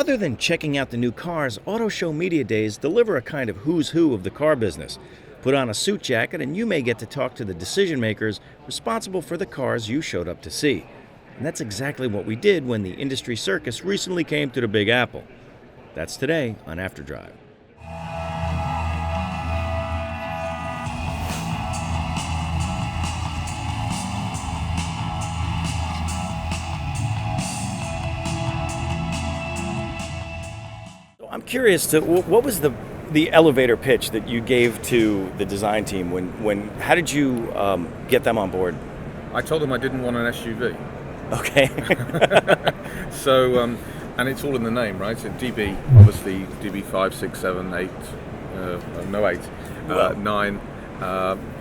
Other than checking out the new cars, Auto Show Media Days deliver a kind of who's who of the car business. Put on a suit jacket and you may get to talk to the decision makers responsible for the cars you showed up to see. And that's exactly what we did when the industry circus recently came to the Big Apple. That's today on Afterdrive. I'm curious to what was the elevator pitch that you gave to the design team when how did you get them on board? I told them I didn't want an SUV. Okay. So, and it's all in the name, right? So DB, obviously DB 5, 6, 7, 8, no 8, Wow. 9,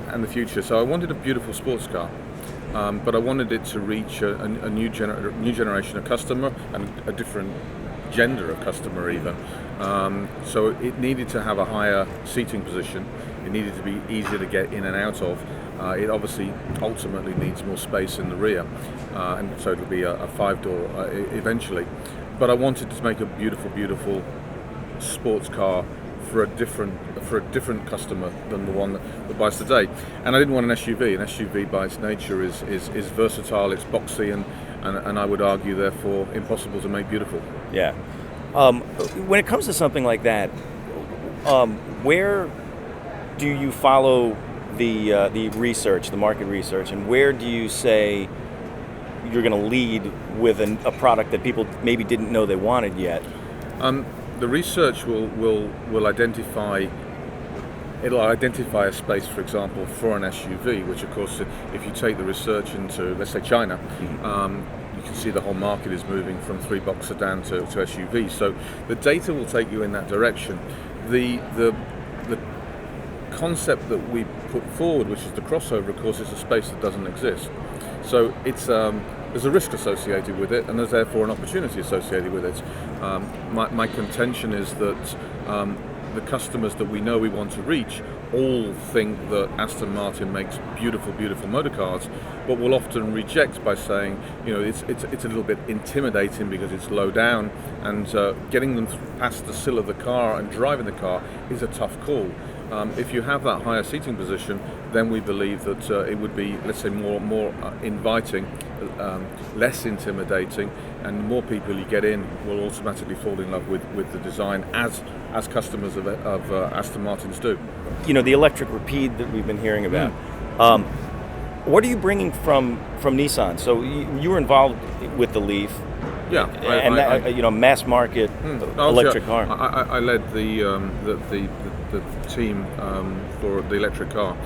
and the future. So I wanted a beautiful sports car, but I wanted it to reach a new generation of customer and a different gender of customer even. So it needed to have a higher seating position. It needed to be easier to get in and out of. It obviously ultimately needs more space in the rear, and so it'll be a 5-door eventually. But I wanted to make a beautiful sports car for a different customer than the one that buys today. And I didn't want an SUV. An SUV by its nature is versatile, it's boxy, and I would argue therefore impossible to make beautiful. Yeah. When it comes to something like that, where do you follow the research, the market research, and where do you say you're going to lead with a product that people maybe didn't know they wanted yet? The research will identify. It'll identify a space, for example, for an SUV, which of course, if you take the research into, let's say, China, you can see the whole market is moving from 3-box sedan to SUV. So the data will take you in that direction. The concept that we put forward, which is the crossover, of course, is a space that doesn't exist. So it's there's a risk associated with it, and there's therefore an opportunity associated with it. My contention is that the customers that we know we want to reach all think that Aston Martin makes beautiful motor cars, but will often reject by saying, it's a little bit intimidating because it's low down, and getting them past the sill of the car and driving the car is a tough call. If you have that higher seating position, then we believe that it would be, let's say, more inviting, less intimidating, and more people you get in will automatically fall in love with the design, as customers of Aston Martins do. The electric Rapide that we've been hearing about. What are you bringing from Nissan? So you were involved with the Leaf. Yeah, mass market electric car. I led the team for the electric car.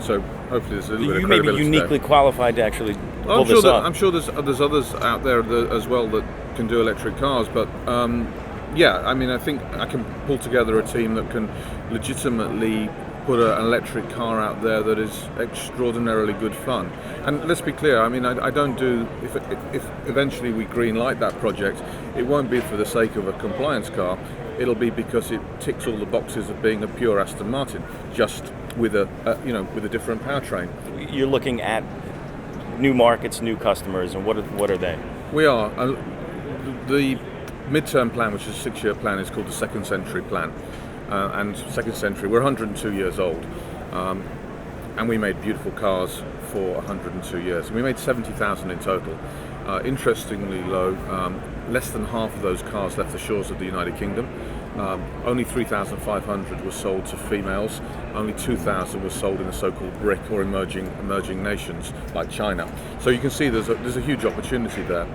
So hopefully there's a little bit of credibility. You may be uniquely qualified to actually pull this off. I'm sure there's others out there as well that can do electric cars, but I think I can pull together a team that can legitimately put an electric car out there that is extraordinarily good fun. And let's be clear, I don't do, if eventually we green light that project, it won't be for the sake of a compliance car. It'll be because it ticks all the boxes of being a pure Aston Martin, just with a different powertrain. You're looking at new markets, new customers, and what are they? We are. The midterm plan, which is a 6-year plan, is called the Second Century Plan. And Second Century, we're 102 years old, and we made beautiful cars for 102 years. And we made 70,000 in total. Interestingly low, less than half of those cars left the shores of the United Kingdom. Only 3,500 were sold to females. Only 2,000 were sold in the so-called BRIC or emerging nations like China. So you can see there's a huge opportunity there.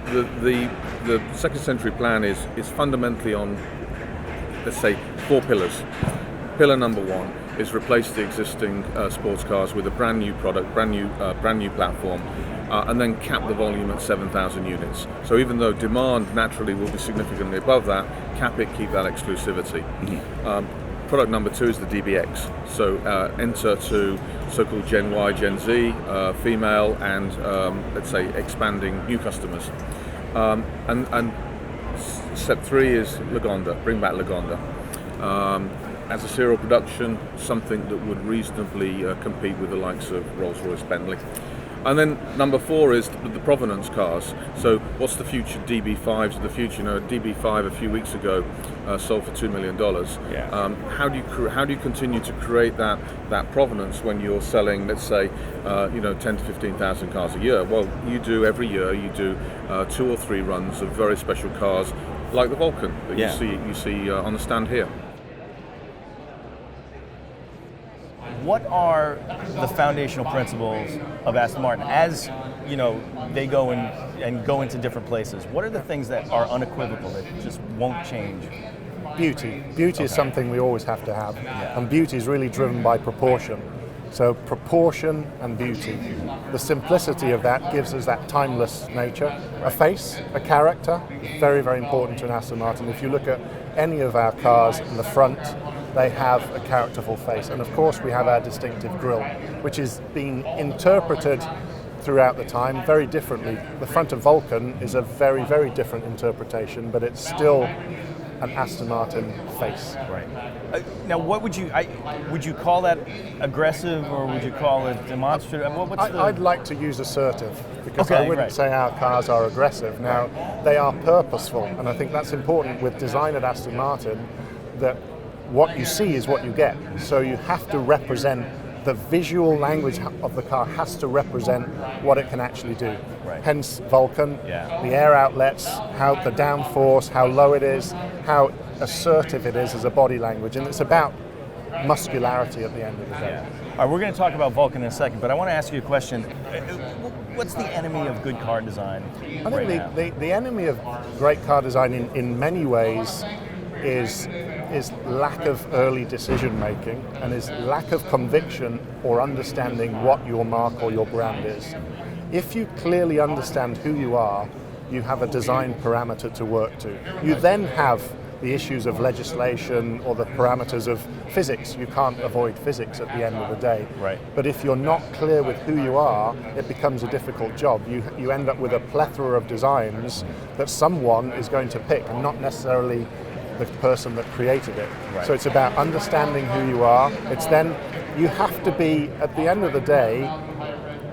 The Second Century Plan is fundamentally on, let's say, 4 pillars. Pillar number 1 is replace the existing sports cars with a brand new product, brand new platform, and then cap the volume at 7,000 units. So even though demand naturally will be significantly above that, cap it, keep that exclusivity. Product number 2 is the DBX. So enter to so-called Gen Y, Gen Z, female, and let's say expanding new customers. And step 3 is Lagonda. Bring back Lagonda. As a serial production, something that would reasonably compete with the likes of Rolls-Royce, Bentley. And then number 4 is the provenance cars. So what's the future DB5s of the future? You know, a DB5 a few weeks ago sold for $2 million. Yeah. How do you continue to create that provenance when you're selling, let's say, 10 to 15,000 cars a year? Well, you do every year. You do 2 or 3 runs of very special cars, like the Vulcan that you see on the stand here. What are the foundational principles of Aston Martin as they go and go into different places? What are the things that are unequivocal that just won't change? Beauty. Beauty is something we always have to have, and beauty is really driven by proportion. So proportion and beauty. The simplicity of that gives us that timeless nature. A face, a character, very, very important to an Aston Martin. If you look at any of our cars in the front, they have a characterful face. And of course we have our distinctive grille, which is being interpreted throughout the time very differently. The front of Vulcan is a very, very different interpretation, but it's still an Aston Martin face. Right. Now, what would you call that aggressive, or would you call it demonstrative? I'd like to use assertive, because I wouldn't say our cars are aggressive. Now, they are purposeful, and I think that's important with design at Aston Martin, that what you see is what you get. So you have to represent, the visual language of the car has to represent what it can actually do. Right. Hence Vulcan, the air outlets, how the downforce, how low it is, how assertive it is as a body language, and it's about muscularity at the end of the day. All right, we're going to talk about Vulcan in a second, but I want to ask you a question. What's the enemy of good car design I think the enemy of great car design in many ways is lack of early decision making, and is lack of conviction or understanding what your mark or your brand is. If you clearly understand who you are, you have a design parameter to work to. You then have the issues of legislation or the parameters of physics. You can't avoid physics at the end of the day. Right. But if you're not clear with who you are, it becomes a difficult job. You end up with a plethora of designs that someone is going to pick, and not necessarily the person that created it. Right. So it's about understanding who you are. It's then, you have to be, at the end of the day,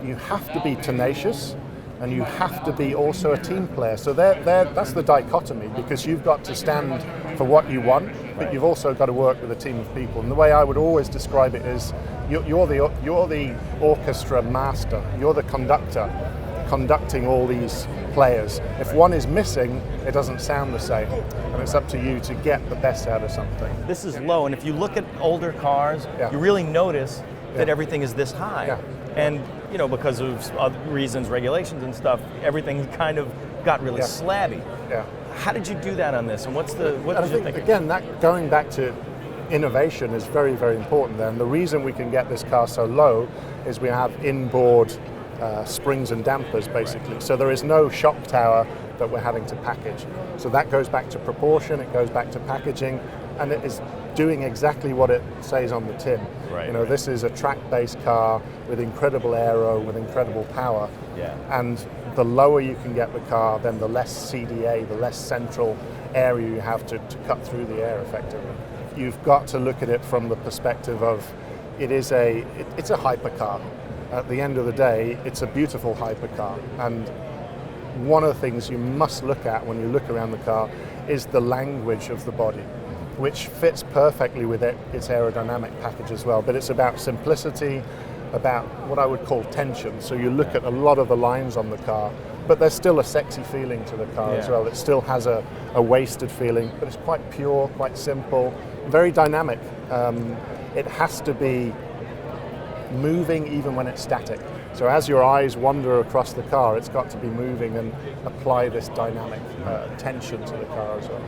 you have to be tenacious, and you have to be also a team player. So that's the dichotomy, because you've got to stand for what you want, but you've also got to work with a team of people. And the way I would always describe it is, you're the orchestra master, you're the conductor, conducting all these players. If one is missing, it doesn't sound the same, and it's up to you to get the best out of something. This is low, and if you look at older cars, you really notice that everything is this high. Yeah. And because of other reasons, regulations and stuff, everything kind of got really slabby. Yeah. How did you do that on this, and what did you think? Again, that going back to innovation is very, very important there. And the reason we can get this car so low is we have inboard springs and dampers, basically. So there is no shock tower that we're having to package. So that goes back to proportion, it goes back to packaging, and it is doing exactly what it says on the tin. Right. This is a track-based car with incredible aero, with incredible power. Yeah. And the lower you can get the car, then the less CDA, the less central area you have to cut through the air effectively. You've got to look at it from the perspective of, it's a hypercar. At the end of the day, it's a beautiful hypercar. And one of the things you must look at when you look around the car is the language of the body, which fits perfectly with its aerodynamic package as well. But it's about simplicity, about what I would call tension. So you look at a lot of the lines on the car, but there's still a sexy feeling to the car as well. It still has a wasted feeling, but it's quite pure, quite simple, very dynamic. It has to be moving even when it's static. So as your eyes wander across the car, it's got to be moving and apply this dynamic tension to the car as well.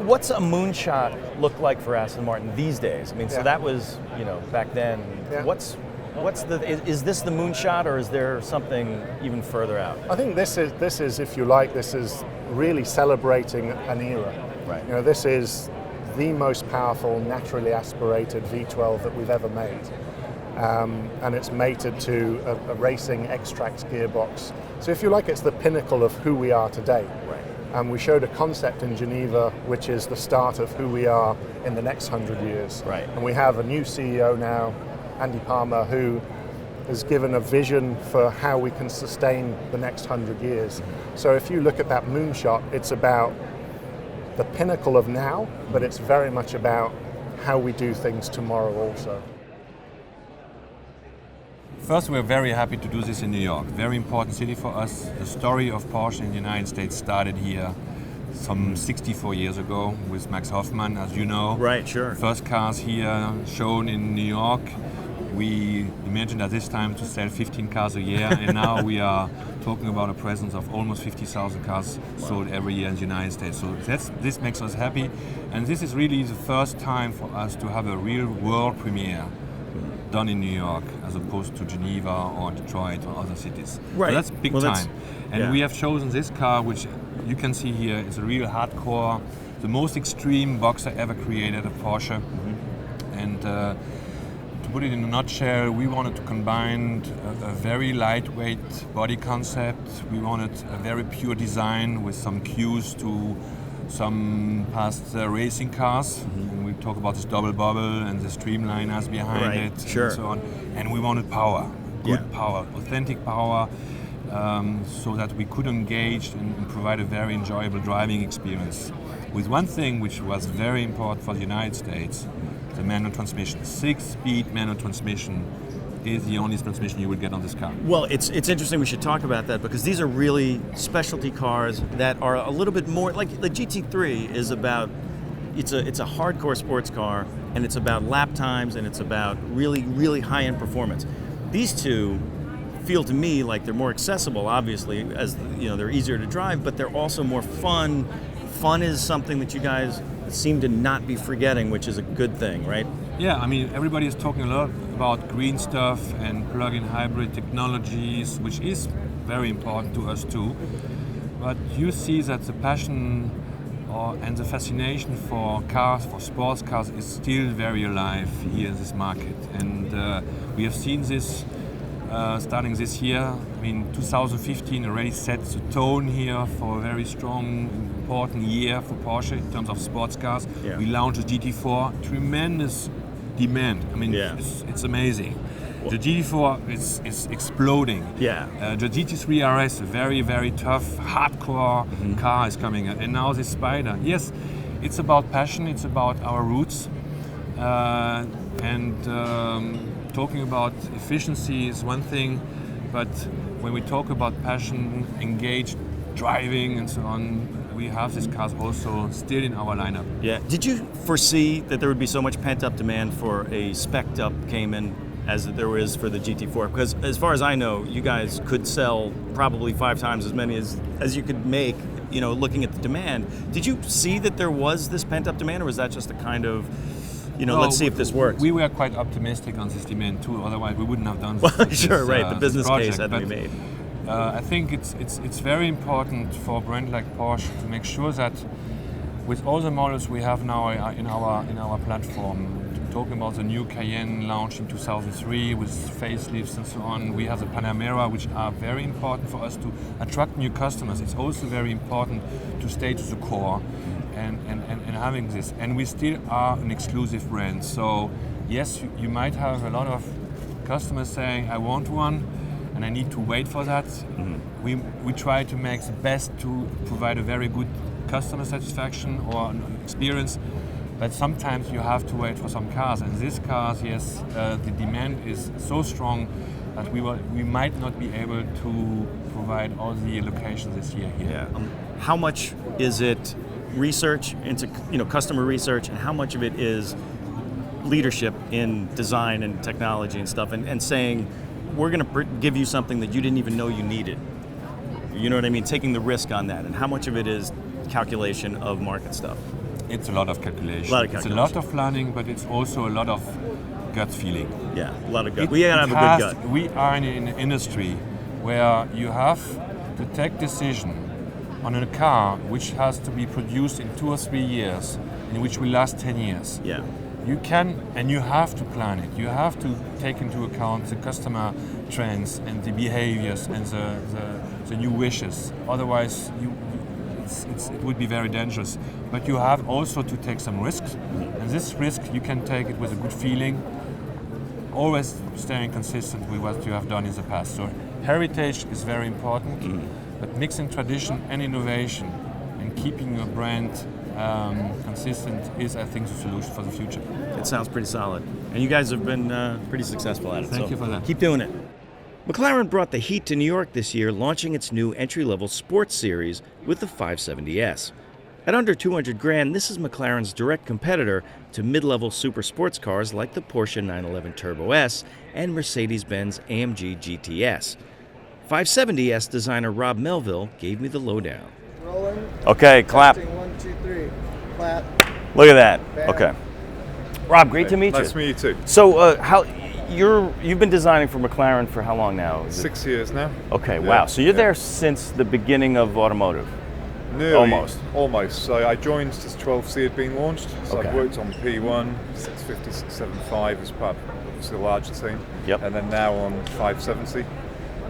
What's a moonshot look like for Aston Martin these days? I mean, so that was, back then. Yeah. Is this the moonshot, or is there something even further out? I think this is, if you like, this is really celebrating an era. Right. This is the most powerful, naturally aspirated V12 that we've ever made. And it's mated to a racing X-Trax gearbox. So if you like, it's the pinnacle of who we are today. Right. And we showed a concept in Geneva, which is the start of who we are in the next 100 years. Right. And we have a new CEO now, Andy Palmer, who has given a vision for how we can sustain the next 100 years. So if you look at that moonshot, it's about the pinnacle of now, but it's very much about how we do things tomorrow also. First, we're very happy to do this in New York. Very important city for us. The story of Porsche in the United States started here some 64 years ago with Max Hoffman, as you know. Right, sure. First cars here shown in New York. We imagined at this time to sell 15 cars a year, and now we are talking about a presence of almost 50,000 cars sold every year in the United States. So this makes us happy, and this is really the first time for us to have a real world premiere done in New York, as opposed to Geneva or Detroit or other cities. Right. So that's big time. And we have chosen this car, which you can see here is a real hardcore, the most extreme Boxer ever created at Porsche. And to put it in a nutshell, we wanted to combine a very lightweight body concept. We wanted a very pure design with some cues to some past racing cars. And we talk about this double bubble and the streamliners behind it and so on. And we wanted power, good power, authentic power, so that we could engage and provide a very enjoyable driving experience. With one thing which was very important for the United States, the manual transmission. 6-speed manual transmission is the only transmission you will get on this car. Well, it's interesting. We should talk about that because these are really specialty cars that are a little bit more like the GT3 is about. It's a hardcore sports car, and it's about lap times, and it's about really high end performance. These two feel to me like they're more accessible, obviously, as you know, they're easier to drive, but they're also more fun. Fun is something that you guys seem to not be forgetting, which is a good thing, right? Yeah, I mean, everybody is talking a lot about green stuff and plug-in hybrid technologies, which is very important to us too. But you see that the passion and the fascination for cars, for sports cars, is still very alive here in this market. And we have seen this starting this year. I mean, 2015 already set the tone here for a very strong, important year for Porsche in terms of sports cars. Yeah. We launched the GT4, tremendous demand. I mean, it's amazing. The GT4 is exploding. Yeah. The GT3 RS, a very tough, hardcore car is coming, and now this Spider. Yes, it's about passion. It's about our roots, and talking about efficiency is one thing, but when we talk about passion, engaged driving, and so on, we have these cars also still in our lineup. Yeah. Did you foresee that there would be so much pent-up demand for a spec'd-up Cayman as there is for the GT4? Because as far as I know, you guys could sell probably 5 times as many as you could make, you know, looking at the demand. Did you see that there was this pent-up demand, or was that just a kind of, you know, let's see if this works? We were quite optimistic on this demand too, otherwise we wouldn't have done this. Well, sure, right. The business case had to be made. I think it's very important for a brand like Porsche to make sure that with all the models we have now in our platform, talking about the new Cayenne launched in 2003 with facelifts and so on, we have the Panamera, which are very important for us to attract new customers. It's also very important to stay to the core and having this. And we still are an exclusive brand. So yes, you might have a lot of customers saying, I want one, and I need to wait for that. We try to make the best to provide a very good customer satisfaction or experience, but sometimes you have to wait for some cars. And these cars, yes, the demand is so strong that we might not be able to provide all the locations this year here. Yeah. How much is it research into, you know, customer research, and how much of it is leadership in design and technology and stuff, and saying, we're going to give you something that you didn't even know you needed. You know what I mean? Taking the risk on that. And how much of it is calculation of market stuff? It's a lot of calculation. It's a lot of planning, but it's also a lot of gut feeling. Yeah, a lot of gut. We gotta have a good gut. We are in an industry where you have to take decision on a car which has to be produced in 2 or 3 years, in which will last 10 years. Yeah. You can and you have to plan it. You have to take into account the customer trends and the behaviors and the new wishes. Otherwise, it would be very dangerous. But you have also to take some risks, and this risk you can take it with a good feeling, always staying consistent with what you have done in the past. So heritage is very important, but mixing tradition and innovation and keeping your brand consistent is, I think, the solution for the future. It sounds pretty solid. And you guys have been pretty successful at it. Thank you for that. Keep doing it. McLaren brought the heat to New York this year, launching its new entry-level sports series with the 570S. At under 200 grand, this is McLaren's direct competitor to mid-level super sports cars like the Porsche 911 Turbo S and Mercedes-Benz AMG GTS. 570S designer Rob Melville gave me the lowdown. Rolling. Okay, clap. Testing, 1, 2, 3. Clap. Look at that. Bam. Okay. Rob, great to meet you. Nice to meet you too. So, you've been designing for McLaren for how long now? Is it- 6 years now. Okay, Yeah, wow. So you're yeah. there since the beginning of automotive. Nearly, Almost. Almost. So I joined as 12C had been launched. So Okay. I've worked on P1, 650, 675 as part of obviously the larger team. Yep. And then now on 570.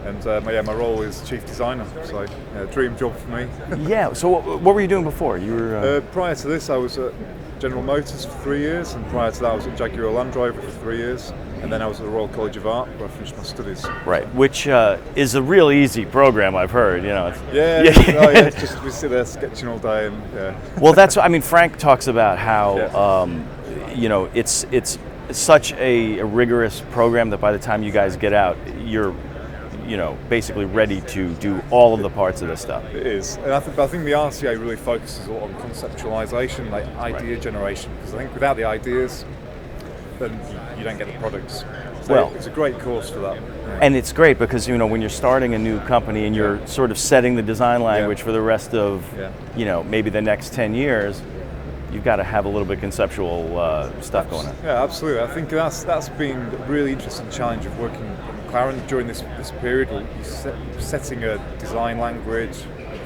And my role is chief designer. So dream job for me. Yeah. So what were you doing before? You were. Prior to this, I was at General Motors for 3 years, and prior to that, I was at Jaguar Land Rover for 3 years, and then I was at the Royal College of Art, where I finished my studies. Right, which is a real easy program, I've heard. You know. It's just we sit there sketching all day, and Well, that's. I mean, Frank talks about how Yeah. it's such a rigorous program that by the time you guys get out, you're basically ready to do all of the parts of this stuff. It is, and I think the RCA really focuses a lot on conceptualization, like idea generation, because I think without the ideas, then you don't get the products. So Well- it's a great course for that. Yeah. And it's great because when you're starting a new company and you're sort of setting the design language for the rest of maybe the next 10 years, you've got to have a little bit of conceptual stuff going on. Yeah, absolutely. I think that's been a really interesting challenge of working at McLaren during this period. You're setting a design language,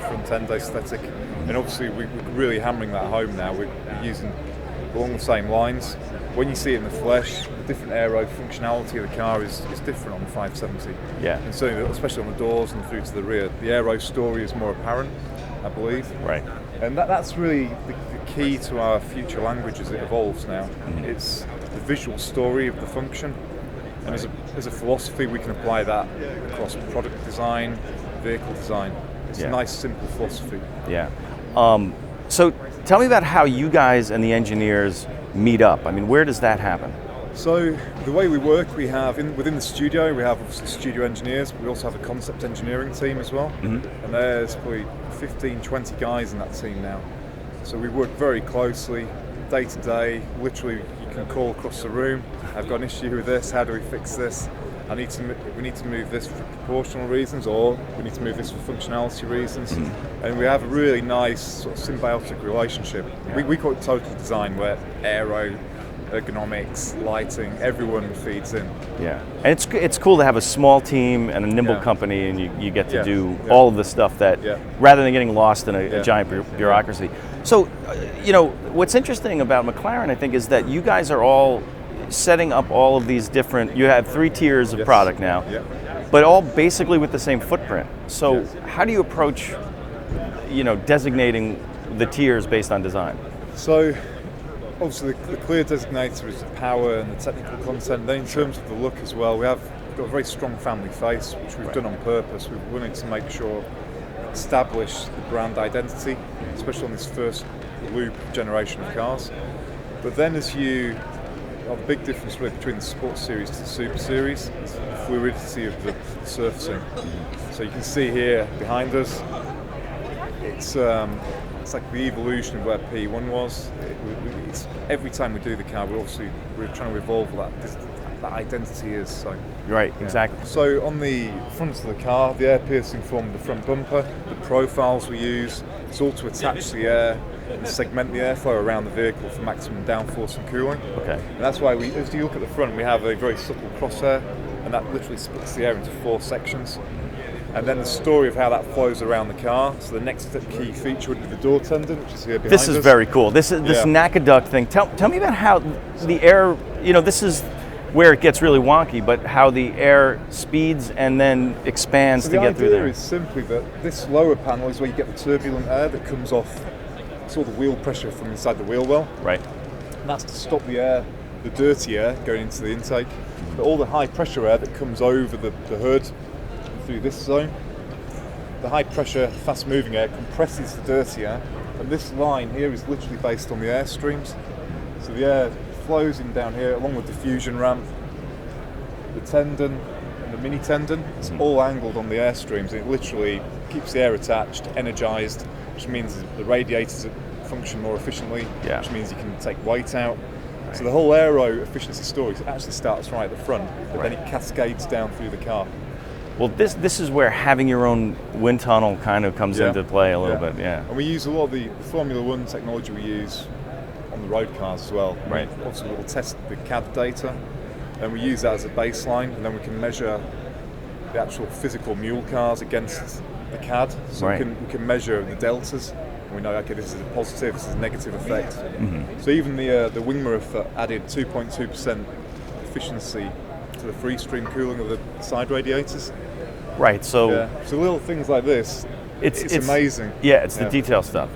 front end aesthetic, and obviously we're really hammering that home now. We're using along the same lines. When you see it in the flesh, the different aero functionality of the car is different on the 570. Yeah. And so, especially on the doors and through to the rear, the aero story is more apparent, I believe. Right. And that's really the key to our future language as it evolves now. Mm-hmm. It's the visual story of the function, and as a philosophy we can apply that across product design, vehicle design. It's Yeah. a nice simple philosophy. Yeah. So tell me about how you guys and the engineers meet up. I mean, where does that happen? So the way we work, we have within the studio, we have obviously studio engineers, but we also have a concept engineering team as well. Mm-hmm. And there's probably 15, 20 guys in that team now. So we work very closely, day to day. Literally, you can call across the room. I've got an issue with this. How do we fix this? We need to move this for proportional reasons, or we need to move this for functionality reasons. Mm-hmm. And we have a really nice sort of symbiotic relationship. We call it total design, where aero, ergonomics, lighting, everyone feeds in. Yeah, and it's cool to have a small team and a nimble Yeah. company, and you get to Yeah. do Yeah. all of the stuff that, Yeah. rather than getting lost in a Yeah. giant bureaucracy. So, what's interesting about McLaren, I think, is that you guys are all setting up all of these different. You have 3 tiers of Yes. product now, Yeah. but all basically with the same footprint. So, Yes. how do you approach, designating the tiers based on design? So, obviously, the clear designator is the power and the technical content. Then, in terms of the look as well, we've got a very strong family face, which we've done on purpose. We've wanted to make sure establish the brand identity, especially on this first loop generation of cars. But then, the big difference really between the Sports Series to the Super Series is the fluidity of the surfacing. So you can see here behind us, it's like the evolution of where P1 was. Every time we do the car, we're trying to evolve what that identity is. So Right, exactly. So on the front of the car, the air piercing form of the front bumper, the profiles we use, it's all to attach the air and segment the airflow around the vehicle for maximum downforce and cooling. Okay. And that's why as you look at the front, we have a very supple crosshair, and that literally splits the air into 4 sections. And then the story of how that flows around the car. So the next key feature would be the door tendon, which is here behind us. This is very cool. This Yeah. NACA duct thing. Tell me about how the air. This is where it gets really wonky, but how the air speeds and then expands So to the get through idea there. is simply that this lower panel is where you get the turbulent air that comes off. It's all the wheel pressure from inside the wheel well. Right. And that's to stop the air the dirty air going into the intake, but all the high pressure air that comes over the hood through this zone. The high pressure, fast moving air compresses the dirty air, and this line here is literally based on the air streams. So the air flows in down here along the diffusion ramp, the tendon and the mini tendon. It's all angled on the air streams, and it literally keeps the air attached, energized, which means the radiators function more efficiently, which means you can take weight out. So the whole aero efficiency story actually starts right at the front, but then it cascades down through the car. Well, this is where having your own wind tunnel kind of comes into play a little bit, And we use a lot of the Formula One technology we use on the road cars as well. Right. Obviously, we'll test the CAD data, and we use that as a baseline, and then we can measure the actual physical mule cars against the CAD. So we can measure the deltas. And we know, okay, this is a positive, this is a negative effect. So even the Wingmar added 2.2% efficiency to the free stream cooling of the side radiators. Right. So so little things like this, it's amazing. Yeah, it's the detail stuff.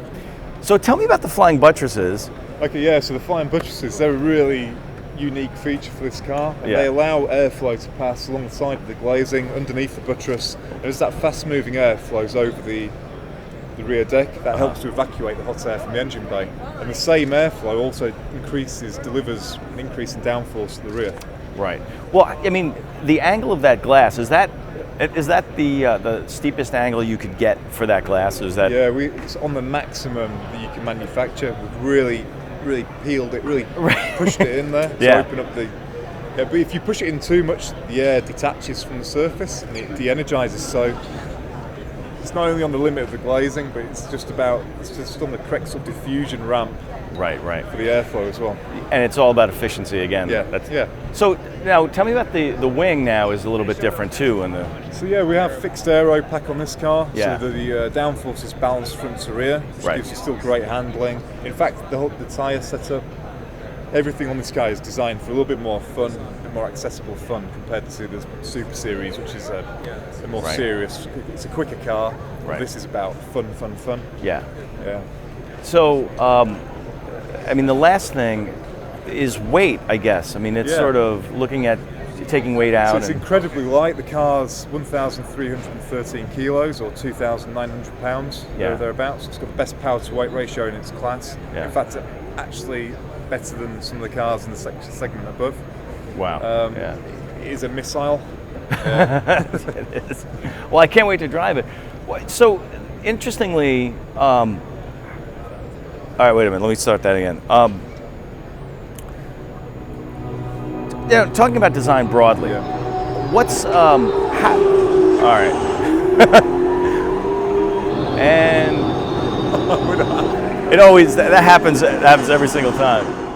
So tell me about the flying buttresses. Okay, so the flying buttresses, they're a really unique feature for this car. And they allow airflow to pass along the side of the glazing, underneath the buttress. And as that fast-moving air flows over the rear deck, that helps to evacuate the hot air from the engine bay. And the same airflow also delivers an increase in downforce to the rear. Right. Well, I mean, the angle of that glass, is that the steepest angle you could get for that glass? Is that? Yeah, it's on the maximum that you can manufacture. We've really peeled it, really pushed it in there to open up the. Yeah, but if you push it in too much, the air detaches from the surface and it de-energizes. So it's not only on the limit of the glazing, but it's just on the correct sort of diffusion ramp. Right. For the airflow as well. And it's all about efficiency again. So now tell me about the wing. Now is a little bit different too. So we have fixed aero pack on this car. So the downforce is balanced front to rear, which gives you still great handling. In fact, the tyre setup, everything on this car is designed for a little bit more fun, a bit more accessible fun compared to the Super Series, which is a more serious. It's a quicker car. This is about fun. Yeah. So. I mean, the last thing is weight, I guess. I mean, it's sort of looking at taking weight out. So it's incredibly light. The car's 1,313 kilos or 2,900 pounds, thereabouts. It's got the best power to weight ratio in its class. In fact, actually better than some of the cars in the segment above. Wow. It is a missile. It is. Well, I can't wait to drive it. So, interestingly, all right, wait a minute. Let me start that again. Talking about design broadly. What's all right? And it always that happens. It happens every single time.